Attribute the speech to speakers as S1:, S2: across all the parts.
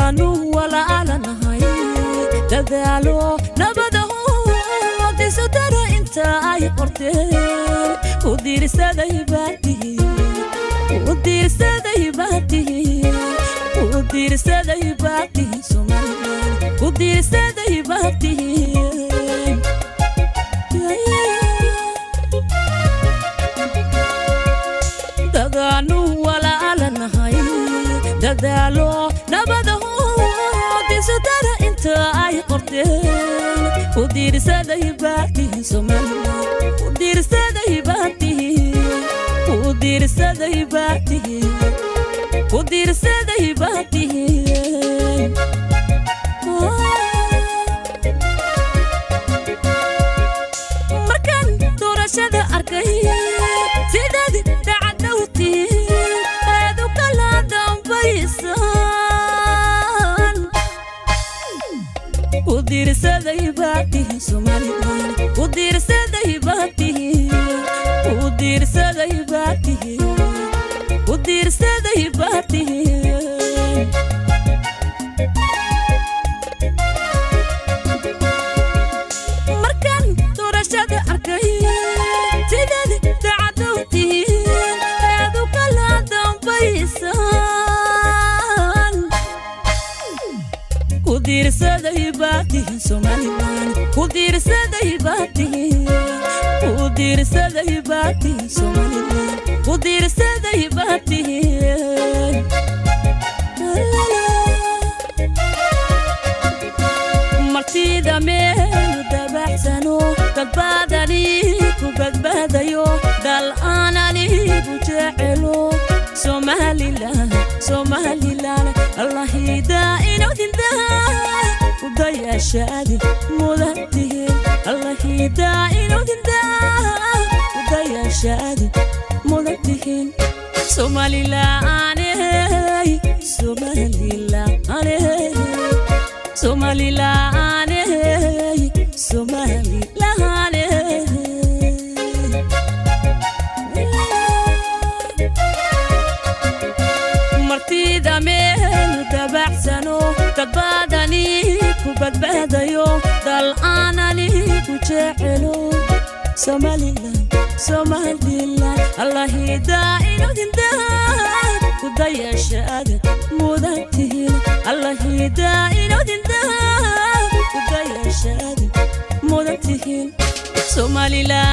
S1: ددانو ولا على نهاي ددالو نبده دسدر انت اي قرتين ودير سداي باتي ودير سداي باتي ودير سداي باتي سومالي ودير سداي باتي ددانو ولا على نهاي ددالو نبده دسدر انت اي قرتين ودير سداي باتي سومالي ودير سداي باتي ودير سداي باتي ودير سداي باتي مركان دورشada arkay sidad dacadawti aadu kala dambaysan ودير سداي باتي سومالي ودير سداي باتي ودير سداي باتي ودير سداي باتي مركان دورشada arkay sidad dacadawti aadu kala dambaysan ودير سداي باتي سومالي ودير سداي باتي ودير سداي باتي سومالي ودير سداي باتي مرتيدا ميل دبحسنو كبادني كبدبدايو دال انا لي بجعلو سومالي لا سومالي لا الله يداين ودندا وضيع شادي مولده الله يداين ودندا وضيع شادي مولده سومالي لا اني سومالي لا اني سومالي لا اني سومالي لا اني مرتيدا ميل دبحسنو كبادني كبدبدايو دال انا لي بجعلو سومالي لا سومالي لا الله يداين ودندا وضيع شادي مودته الله يداين ودندا وضيع شادي مودته سومالي لا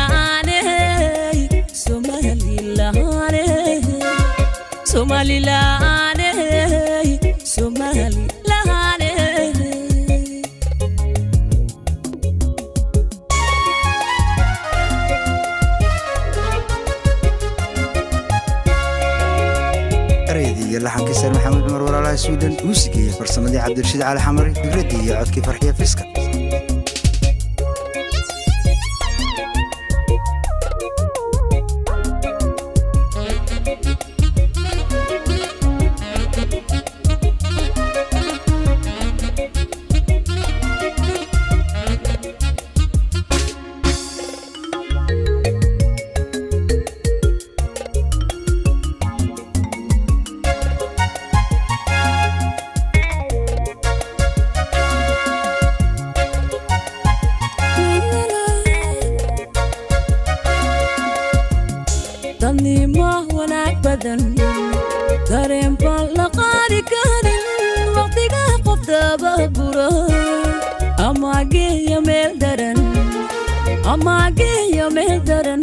S1: اني سومالي لا اني سومالي لا اني سومالي لا اني
S2: ريدي لحن كسر محمد عمر ولا السودان موسيقى فرسمدي عبد الرشيد على حمري فكرتي عدكي فرحيه فسكه
S1: dareen baan la qaadi karin waqtiga qof dababura ama geeya meel daran ama geeya meel daran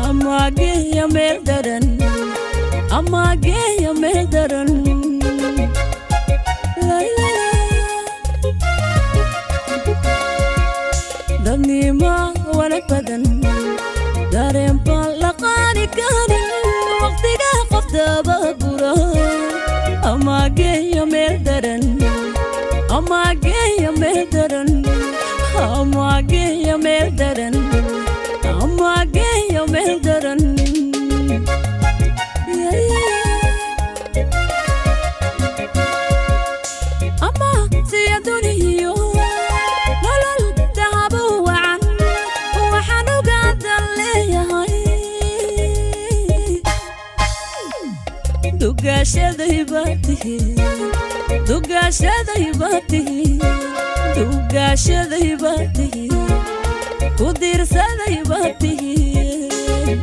S1: ama geeya meel daran ama geeya meel daran dadnima wanaag badan dareen baan la qaadi karin waqtiga qof dababura ama geeya meel daran ama geeya meel daran ama geeya meel daran ama geeya meel daran ama siya duniyo nolol dahabo wacan waxaan ugaadan leeyahay dugaashaday baatihi dugaashaday baatihiin dugaashaday baatihiin ku diirsaday baatihiin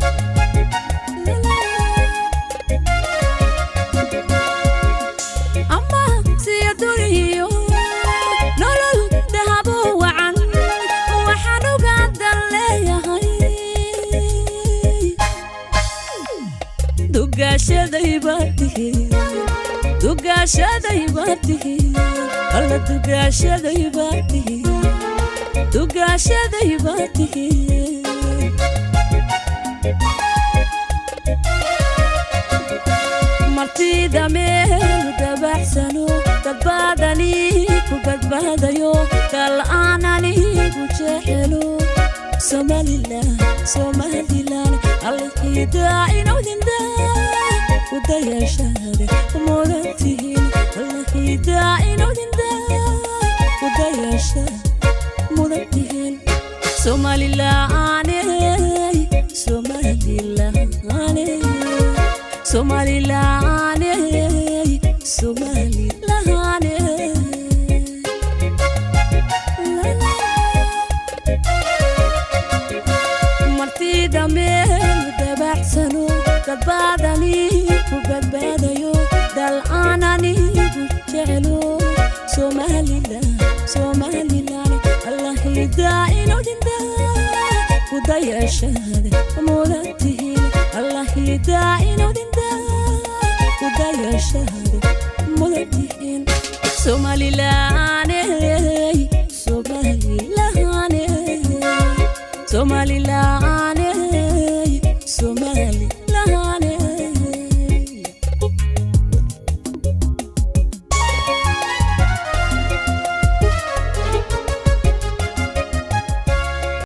S1: ama siya duniyo nolol dahabo wacan waxaan uga dan leeyahay dugaashaday baatihiin dugaashaday baatihiin alla dugaashaday baatihiin dugaashaday baatihiin martida meel dabaxsano badbaadani ku badbaadayo kal aananigu jecelo Somaliland alhidaa inodinda udayashade mudantihiin alhidaa inodinda udayashade mudantihiin Somaliland Somaliland Somaliland Somaliland martida meel dabaxsano badbaadani ku badbaadayo dal aananigu jecelo Somaliland allahidaa inodinda udayashade mudantihiin allahidaa inodinda udayashade mudantihiin Somaliland Somaliland